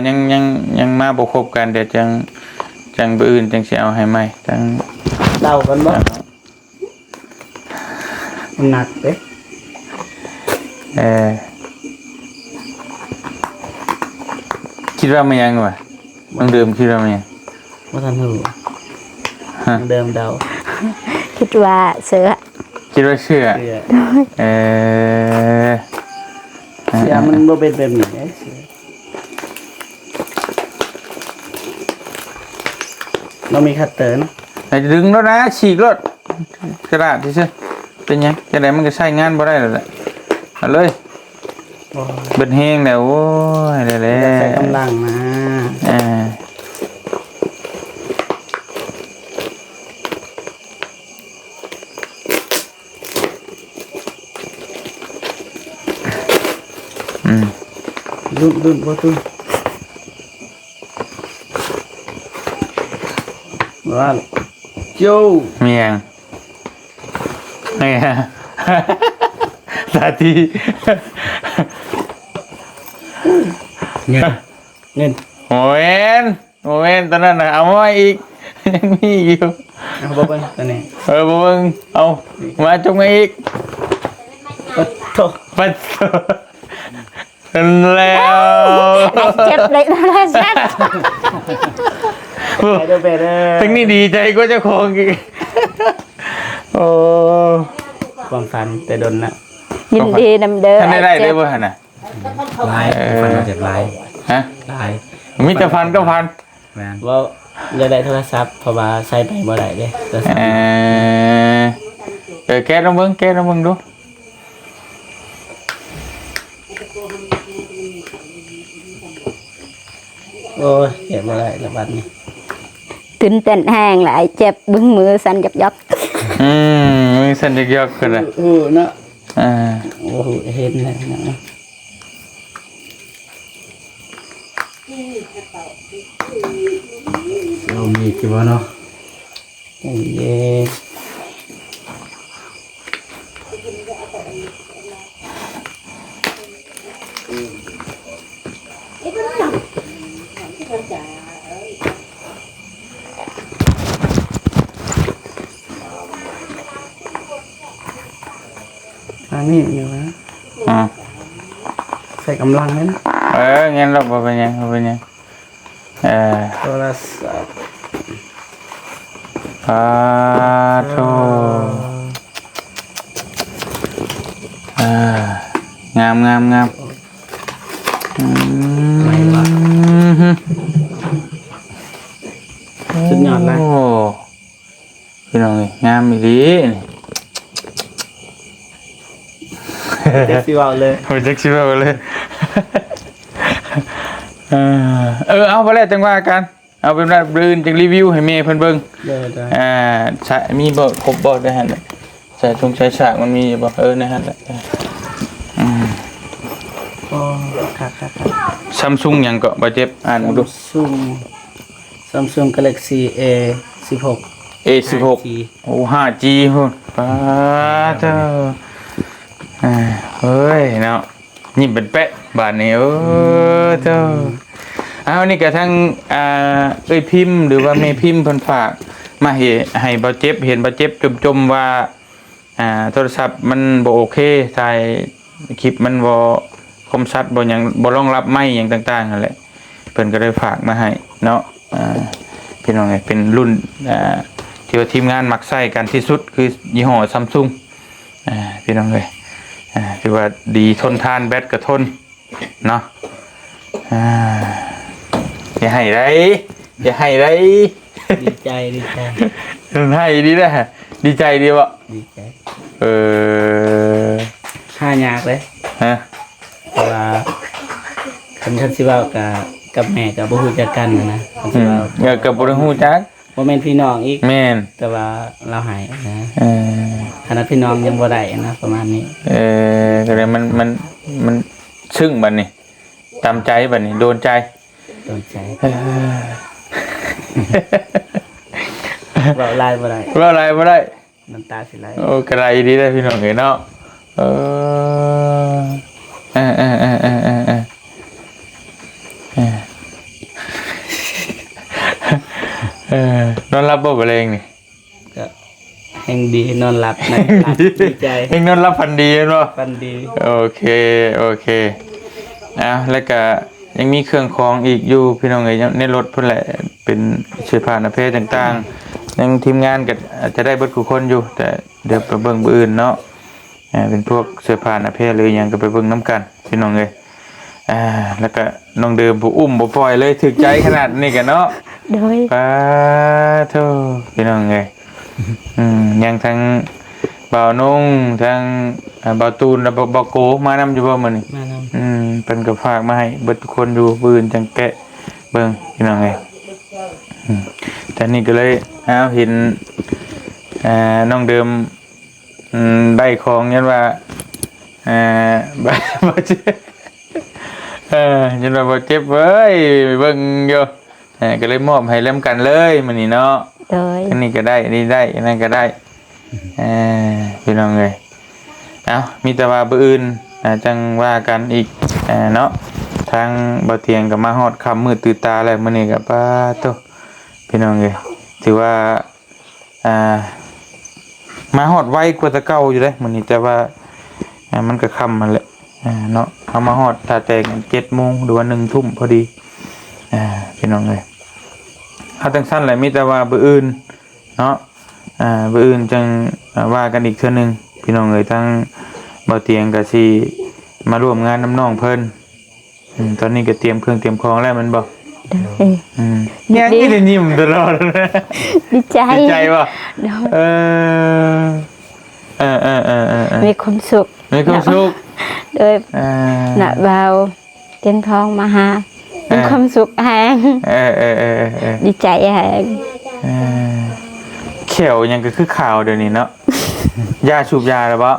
ยังมาบ่ครบกันเดี๋ยวจังมื้ออื่นจังสิเอาให้ใหม่จัง เดากันบ่มันหนักเด้ เ คิดว่ามันยังวะน้องเดิมคิดว่ามันยัง บ่ทันฮู้ ฮะ เดิมเดา คิดว่าเสือ คิดว่าเชื่อ เสือ เออ เสือมันบ่เป็นแบบนี้เด้เสือเรามีคัตเตอร์นะ แต่จะดึงแล้วนะฉีกรถกระดาษที่ใช่เป็นยังจะไหนมันก็ใช้งานบ่ได้แล้วแหละเอาเลย โอ้ย เบิดแห้งแล้วโอ้ยแล้ว ใช้กำลังนะ อ่าอืม ดุนบ่ตุนว่าโจ มียังไงฮะ สาธิ เงิน โมเวนโมเวนตอนนั้นน่ะเอามาอีก ยังมีอีกอยู่ เอาบ่เบิ่งตัวนี้ บ่เบิ่งเอามาจงมาอีก โอ้โถ ปัดแล้ว เจ็บเลยนะเจ็บ ไปเด้อไปเด้อ ทั้งนี้ดีใจก็เจ้าของอีกโอ้ ความฝันแต่ดนละ ยินดีนำเด้อ ท่านได้ได้บ่หั่นน่ะ ลายฟันมาจากลาย ฮะ ลาย มีแต่พันก็พัน แมน ว่าจะได้โทรศัพท์เพราะว่าใช้ไปบ่ได้เด้โทรศัพท์ แกะลองเบิ่งแกะลองเบิ่งดู โอ้ยเก็บบ่ได้ละบัดนี้ ตื่นเต้นแห้งหลายเจ็บบึ้งมือสั่นยับ มีสัญญาณกันนะ โอ้เนาะ อ่า โอ้โหเห็นเลยนะ เรามีกี่วันเนาะ เย็น อันนี้อยู่นะ อ่า ใส่กำลังเลยนะ งั้นเราบ่เป็นหยังบ่เป็นหยัง โทรศัพท์ ปาโทงามงามงามอืม สุดยอดเลย โอ้พี่น้องนี่งามอีหลีนี่ เด็กสิเว้าเลย โอ้ยจักสิเว้าเลยเอาไปแล้วจังว่ากันเอาเป็นว่าบลื่นจังรีวิวให้แม่เพิ่นเบิ่ง ได้ ใช่มีบ่ครบบ่ได้หั่นน่ะใส่ตรงใช้ฉากมันมีอยู่บ่นั่นหั่นแหละโอ้ค่ะ Samsung หยังก็บ่เจ็บอ่านเอาดู Samsung Galaxy A16 A16 โอ้ 5G พุ่นป้าเจ้าเฮ้ยเนาะยิ้มเป็นแปะบาดนี้เจ้าเอานี่ก็ทั้งเอ้ยพิมพ์หรือว่าแม่พิมพ์เพิ่นฝากมาให้บ่เจ็บเห็นบ่เจ็บจมว่าโทรศัพท์มันบ่โอเคถ่ายคลิปมันบ่คมชัดบ่หยังบ่รองรับไมค์หยังต่างๆนั่นแหละเพิ่นก็ได้ฝากมาให้เนาะพี่น้องไงเป็นรุ่นที่ว่าทีมงานมักใช้กันที่สุดคือยี่ห้อ Samsung พี่น้องเอ้ยถือว่าดีทนทานแบตก็ทนเนาะอย่าให้ได้ดีใจ ให้ดีนะดีใจดีวะ ดีใจ ค่ายากเลย ฮะ เพราะว่าคันสิเว้ากับแม่กับบ่ฮู้จักกันนะคันสิเว้า กับบริหูจัก บ่แม่นพี่น้องอีก แม่น แต่ว่าเราหายนะขนาดพี่น้องยังบ่ได้นะประมาณนี้ ก็เลยมันซึ้งบัดนี้ตามใจบัดนี้โดนใจ โดนใจเว้าลายบ่ได้ ว่าอะไรบ่ได้ น้ำตาสิไหล โอ้กระไรดีได้พี่น้องเห็นเนาะนอนรับบ่บ่เลงนี่ ก็แห่งดีนอนหลับนะดีใจ เฮงนอนรับพันดีเนาะ ฟันดี โอเคแล้วก็ ยังมีเครื่องของอีกอยู่พี่น้องเอ้ยในรถเพิ่นแหละเป็นเสื้อผ้าหน้าเพศต่างๆยังทีมงานก็อาจจะได้เบิดทุกคนอยู่แต่เดี๋ยวไปเบิ่งมื้ออื่นเนาะเป็นพวกเสื้อผ้าหน้าเพศหรือหยังก็ไปเบิ่งนํกันพี่น้องเอ้ยแล้วก็น้องเดิมผู้อุ้มบ่ปล่อยเลยถึกใจขนาดนี้กันเนาะ โดย ปาโธ่พี่น้องเอ้ยยังทั้งบ่าวนุ่งทั้งบ่าวตูนและบ่าวโกมานำอยู่บ่มื้อนี้ มานำ เพิ่นก็ฝากมาให้เบิดทุกคนอยู่ปืนจังแกะเบิ่งพี่น้องเอ้ยแต่นี่ก็เลยเห็นน้องเดิมได้ของยันว่าบ่เจ็บยันว่าบ่เจ็บเว้ยเบิ่งอยู่ก็เลยมอบให้เล่มกันเลยมื้อนี้เนาะ โดย อันนี้ก็ได้อันนี้ได้อันนั้นก็ได้พี่น้องเอ้ยมีแต่ว่ามื้ออื่นจังว่ากันอีกเนาะทางบ่เตียงก็มาฮอดค่ำมืดตื่นตาแล้วมื้อนี้ก็ป้าโตพี่น้องเอ้ยถือว่ามาฮอดไวกว่าแต่เก่าอยู่เด้มื้อนี้แต่ว่ามันก็ค่ำนั่นแหละเนาะเอามาฮอดถ้าแต่ง 7:00 นหรือว่า 1 ทุ่มพอดีพี่น้องเอ้ยเอาจังซั่นแหละมีแต่ว่ามื้ออื่นเนาะมื้ออื่นจังว่ากันอีกเทื่อนึงพี่น้องเอ้ยทั้งบ่เตียงก็สิมาร่วมงานน้ำน้องเพิ่นตอนนี้ก็เตรียมเครื่องเตรียมของแล้วมันบ่ ยังนี่ได้ยิ้มตลอดนะ ดีใจ ดีใจบ่ โดย มีความสุข มีความสุข โดยน่ะเบาเต็มท้องมาหามีความสุขแฮงดีใจแฮง เขียวยังก็คือข่าวเดี๋ยวนี้เนาะ ยาสูบยาแล้วบ่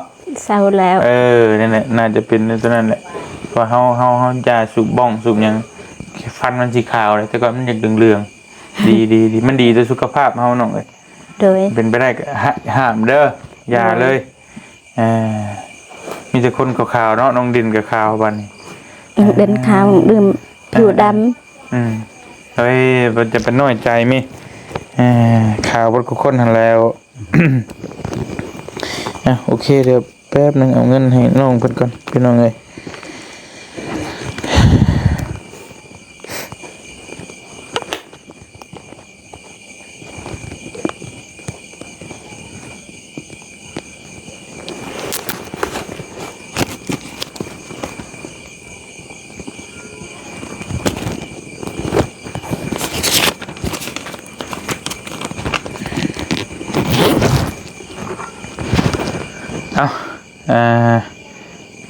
เศร้าแล้ว นั่นแหละน่าจะเป็นตัวนั้นแหละเพราะเฮายาสูบบ้องสูบยังฟันมันสีขาวเลยแต่ก่อนมันยังเหลืองๆ ดีมันดีต่อสุขภาพเฮาน้องเอ้ย โดย เป็นไปได้ก็ห้ามเด้ออย่าเลยมีแต่คนขาวๆเนาะน้องดินกับขาวบัดนี้ เดินขาวดื่มผิวด เฮ้ยมันจะเป็นน้อยใจมิขาวบนทุกคนหันแล้ว โอเคเดี๋ยวแป๊บนึงเอาเงินให้น้องเพิ่นก่อนพี่น้องเอ้ย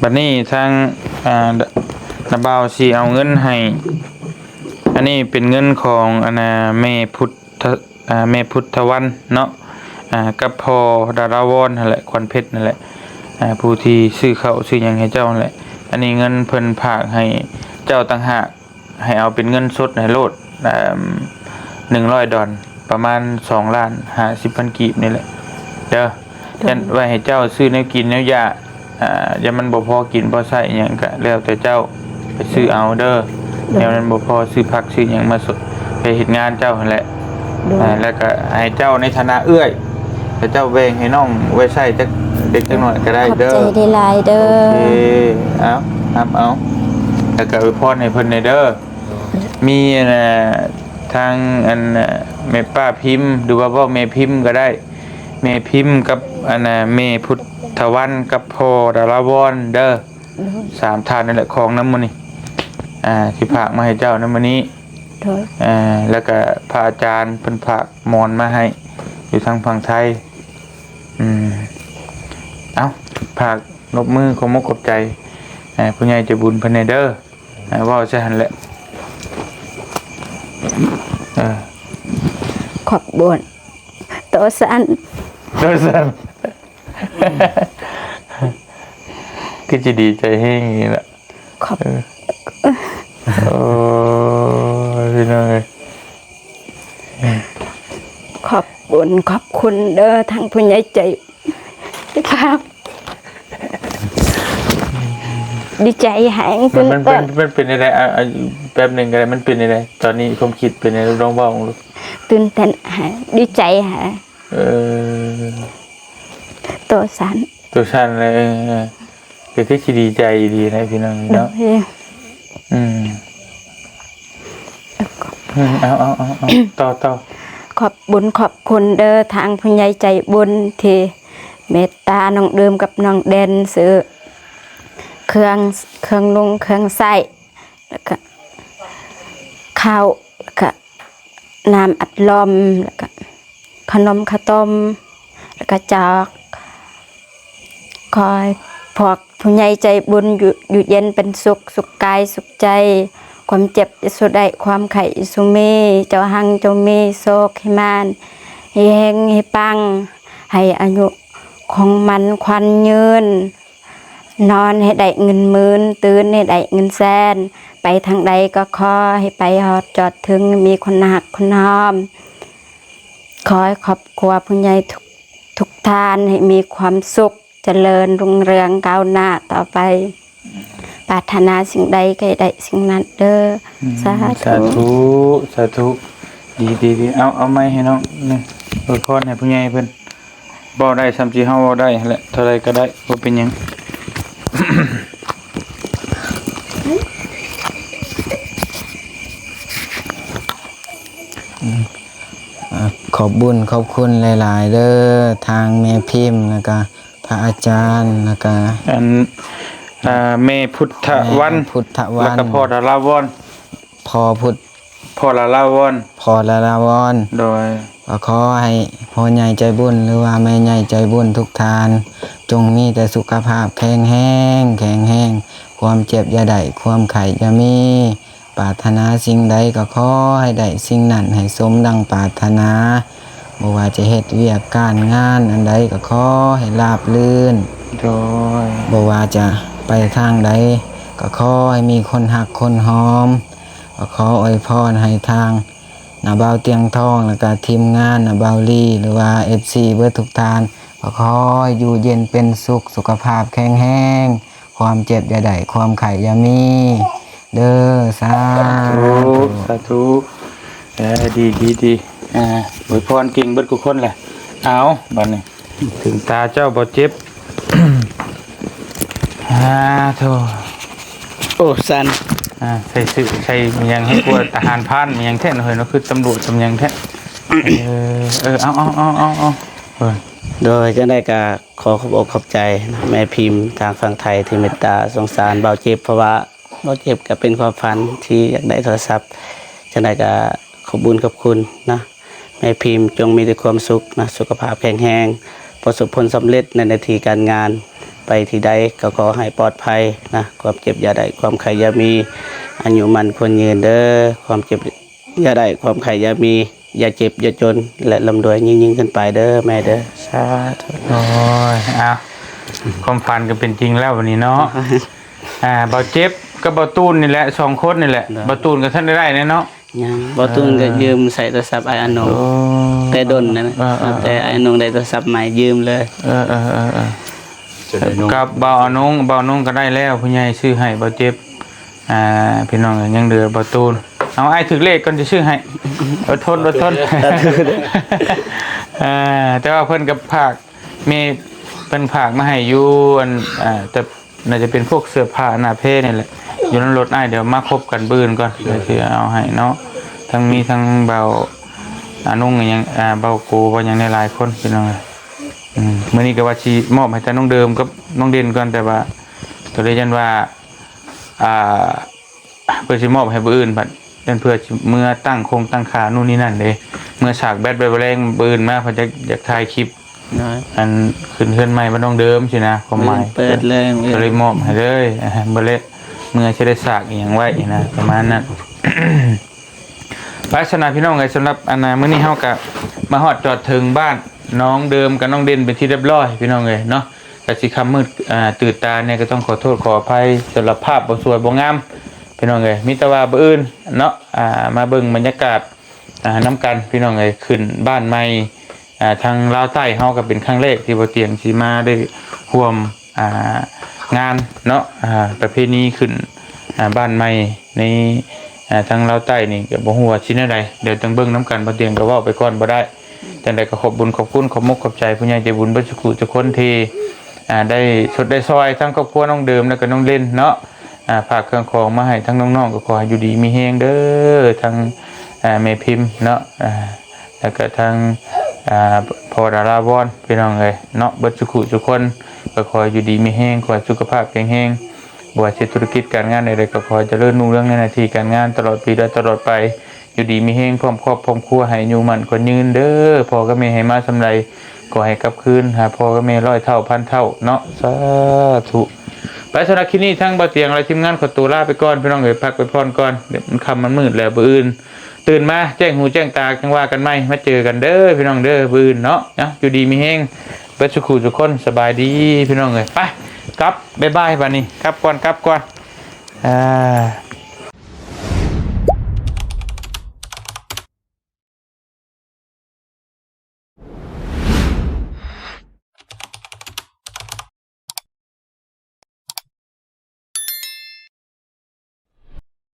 บัดนี้ทางนาบ่าวสิเอาเงินให้อันนี้เป็นเงินของแม่พุทธวันเนาะกับพ่อดาราวรนั่นแหละควันเพชรนั่นแหละผู้ที่ซื้อข้าวซื้อหยังให้เจ้านั่นแหละอันนี้เงินเพิ่นฝากให้เจ้าต่างหากให้เอาเป็นเงินสดให้โลด$100ประมาณ2,50,000 กีบนี่แหละเด้อยันไว้ให้เจ้าซื้อแนวกินแนวยาอย่ามันบ่พอกินพอใช้หยังก็แล้วแต่เจ้าไปซื้อเอาเด้อแล้วนั้นบ่พอซื้อผักซื้อหยังมาสดไปเฮ็ดงานเจ้านั่นแหละแล้วก็ให้เจ้าในฐานะเอื้อยแต่เจ้าแบ่งให้น้องไว้ใช้จักเด็กจักหน่อยก็ได้ ำขอบ เด้อ ใจได้หลายเด้ โอ อ เคเอาแล้วก็อวยพรให้เพิ่นในเด้อมีทางแม่ป้าพิมพ์หรือว่าพ่อแม่พิมพ์ก็ได้แม่พิมพ์กับแม่พุทธวันกับพ่อดาราวรเด้อ3ท่านนั่นแหละของน้ำมื้อนี้ที่ฝากมาให้เจ้าน้ำมื้อนี้ โดย แล้วก็พระอาจารย์เพิ่นฝากหมอนมาให้อยู่ทางฝั่งไทยเอาฝากนบมือขอมกขอบใจผู้ใหญ่ใจบุญเพิ่นในเด้อเว้าซะหั่นแหละขอบบุญโตสัน โดยสั่นก็จะดีใจแห้งอย่างนี้แหละ ขอบ โอ้ยพี่น้องเอ้ย ขอบบุญขอบคุณเด้อทางผู้ใหญ่ใจครับ ดีใจแหง มันเป็นอะไรแป๊บหนึ่งก็ได้มันเป็นอะไรตอนนี้ความคิดเป็นอะไรลองบอกลูก ตื่นเต้นแหงดีใจแหงโตสัน ตัวชันเลยก็คือดีใจดีนะพี่น้องเนาะ เอาต่อ ขอบบุญขอบคุณเด้อทางผู้ใหญ่ใจบุญที่เมตตาน้องเดิมกับน้องเด่นซื้อเครื่องนุ่งเครื่องใส่แล้วก็ข้าวแล้วก็น้ำอัดลมแล้วก็ขนมข้าวต้มแล้วก็จอกคอยพวกผู้ใหญ่ใจบุญอยู่เย็นเป็นสุขสุขกายสุขใจความเจ็บอิสุได้ความไข่อิสุมีเจ้าหังเจ้ามีโศกให้มานให้เฮงให้ปังให้อายุของมันควันยืนนอนให้ได้เงินหมื่นตื่นให้ได้เงินแสนไปทางใดก็ขอให้ไปฮอดจอดถึงมีคนหักคนหอมขอให้ครอบครัวผู้ใหญ่ทุกท่านให้มีความสุขเจริญรุ่งเรืองก้าวหน้าต่อไปปรารถนาสิ่งใดก็ให้ได้สิ่งนั้นเด้อสาธุ ดีเอาไม้ให้น้องนี่อวยพรให้ผู้ใหญ่เพิ่นบ่ได้ซ้ำที่เฮาบ่ได้แหละเท่าไรก็ได้บ่เป็นหยัง ขอบบุญขอบคุณหลายๆเด้อทางแม่พิมพ์แล้วก็พระอาจารย์แล้วก็ อันแม่พุทธวัน พุทธวัน แล้วก็พ่อดาราวอน พ่อลาลาวอน พอละลาวอน โดย ก็ขอให้พ่อใหญ่ใจบุญหรือว่าแม่ใหญ่ใจบุญทุกทาน จงมีแต่สุขภาพแข็งแรงความเจ็บอย่าได้ความไข้อย่ามีปรารถนาสิ่งใดก็ขอให้ได้สิ่งนั้นให้สมดังปรารถนาบ่ว่าจะเฮ็ดเวียกการงานอันใดก็ขอให้ราบรื่น โดย บ่ว่าจะไปทางใดก็ขอให้มีคนหักคนหอมก็ขออวยพรให้ทางนาเบาเตียงทองแล้วก็ทีมงานนาเบาลีหรือว่า FC เบิดทุกทานก็ขอให้อยู่เย็นเป็นสุขสุขภาพแข็งแรงความเจ็บอย่าได้ความไข้อย่ามีเด้อสาธุ ดีอวยพรเก่งเบิดทุกคนแหละเอาบัดนี้ถึงตาเจ้าบ่เจ็บ โธ่ โอ้สัน ใส่สื่อใส่มันยังให้กลัวทหารพรานมันยังแท้เนาะเนาะคือตำรวจตำยังแท้เอาโดยจะได้ก็ขอขอบอกขอบใจนะแม่พิมพ์ทางฝั่งไทยที่เมตตาสงสารเบาเจ็บเพราะว่าเบาเจ็บก็เป็นความฝันที่อยากได้โทรศัพท์จะได้ก็ขอบคุญขอบคุณนะแม่พิมพ์จงมีแต่ความสุขนะสุขภาพแข็งแรงประสบผลสำเร็จในหน้าที่การงานไปที่ใดก็ขอให้ปลอดภัยนะความเจ็บอย่าได้ความไข้อย่ามีอายุมันควรยืนเด้อความเจ็บอย่าได้ความไข้อย่ามีอย่าเจ็บอย่าจนและลำรวยยิ่งขึ้นไปเด้อแม่เด้อสาธุ โอ้ยเอาความฝันก็เป็นจริงแล้ววันนี้เนาะเบาเจ็บก็เบาตูนนี่แหละ2คนนี่แหละเบาตูนก็ท่านได้เนาะ ยังบ่ตุนก็ยืมใส่โทรศัพท์ไอ้อนงแต่ดนนะแต่ไอ้อนงได้โทรศัพท์ใหม่ยืมเลยกับเบานุ่งก็ได้แล้วผู้ใหญ่ซื้อให้เบาเจ็บพี่น้องยังเหลือเบาตูนเอาไอ้ถึงเลขก่อนจะซื้อให้อดทนแต่ว่าเพิ่นกับภาคมีเพิ่นภาคมาให้อยู่อันแต่น่าจะเป็นพวกเสื้อผ้าหน้าเพนี่แหละอยู่ในรถอ้ายเดี๋ยวมาคบกันบื้นก่อนเดี๋ยวสิเอาให้เนาะทั้งมีทั้งเบานุ่งยังเบากูว่ายังในหลายคนพี่น้องมื้อนี้ก็ว่าสิมอบให้แต่น้องเดิมกับน้องเด่นก่อนแต่ว่าก็เลยยันว่าเพื่อสิมอบให้ผู้อื่นบัดเพื่อเมื่อตั้งโครงตั้งขานู่นนี่นั่นเลยเมื่อฉากแบดแรงปืนมาเพิ่นจะอยากถ่ายคลิปอันขึ้นเฮือนใหม่บ่ต้องเดิมสินะความหมายเปิดเลยก็เลยมอบให้เลยบ่เลยเมื่อสิได้ฉากอีหยังไว้นะประมาณนั้น ลักษณะพี่น้องไงสำหรับอันมื้อนี้เฮาก็มาฮอดจอดถึงบ้านน้องเดิมกับน้องเด่นเป็นที่เรียบร้อยพี่น้องเอ้ยเนาะก็สิค่ำมืดตื่นตาเนี่ยก็ต้องขอโทษขออภัยสำหรับภาพบ่สวยบ่งามพี่น้องเอ้ยมีแต่ว่าบ่อื่นเนาะมาเบิ่งบรรยากาศน้ำกันพี่น้องเอ้ยขึ้นบ้านใหม่ทางลาวใต้เฮาก็เป็นครั้งแรกที่บ่เตียงสิมาได้ร่วมงานเนาะประเพณีขึ้นบ้านใหม่ในทางลาวใต้นี่ก็บ่ฮู้ว่าสิแนวใดเดี๋ยวต้องเบิ่งน้ำกันบ่เตียงก็เว้าไปก่อนบ่ได้จังได๋ก็ขอบบุญขอบคุณขอบมุกขอบใจผู้ใหญ่ใจบุญเบิดทุกคนที่ได้ชดได้ซอยทั้งครอบครัวน้องเดิมแล้วก็น้องเล่นเนาะฝากเครื่องของมาให้ทั้งน้องๆก็ขอให้อยู่ดีมีแฮงเด้อทั้ง แม่พิมพ์เนาะแล้วก็ทางพอดาราวอนพี่น้องเอ้ยเนาะเบิดสุขุทุกคนก็ขออยู่ดีมีแห้งขอสุขภาพแข็งแรงบ่ว่าสิธุรกิจการงานใดๆก็ขอเจริญรุ่งเรืองในหน้าที่การงานตลอดปีและตลอดไปอยู่ดีมีแห้งพร้อมครอบพร้อมครัวให้อยู่มั่นคนยืนเด้อพ่อก็มีให้มาสำไรก็ให้กลับคืนหาพ่อก็มี100 เท่าพันเท่าเนาะสาธุไปสำหรับคลิปนี้ทั้งบ่เตียงและทีมงานขอตัวลาไปก่อนพี่น้องเอ้ยพักไปพรก่อนเดี๋ยวมันค่ำมันมืดแล้วมื้ออื่นตื่นมาแจ้งหูแจ้งตาจังว่ากันใหม่มาเจอกันเด้อพี่น้องเด้อมื้ออื่นเนาะอยู่ดีมีแห้งเบิดสุขุทุกคนสบายดีพี่น้องเอ้ยไปกลับบ๊ายบายบัดนี้กลับก่อน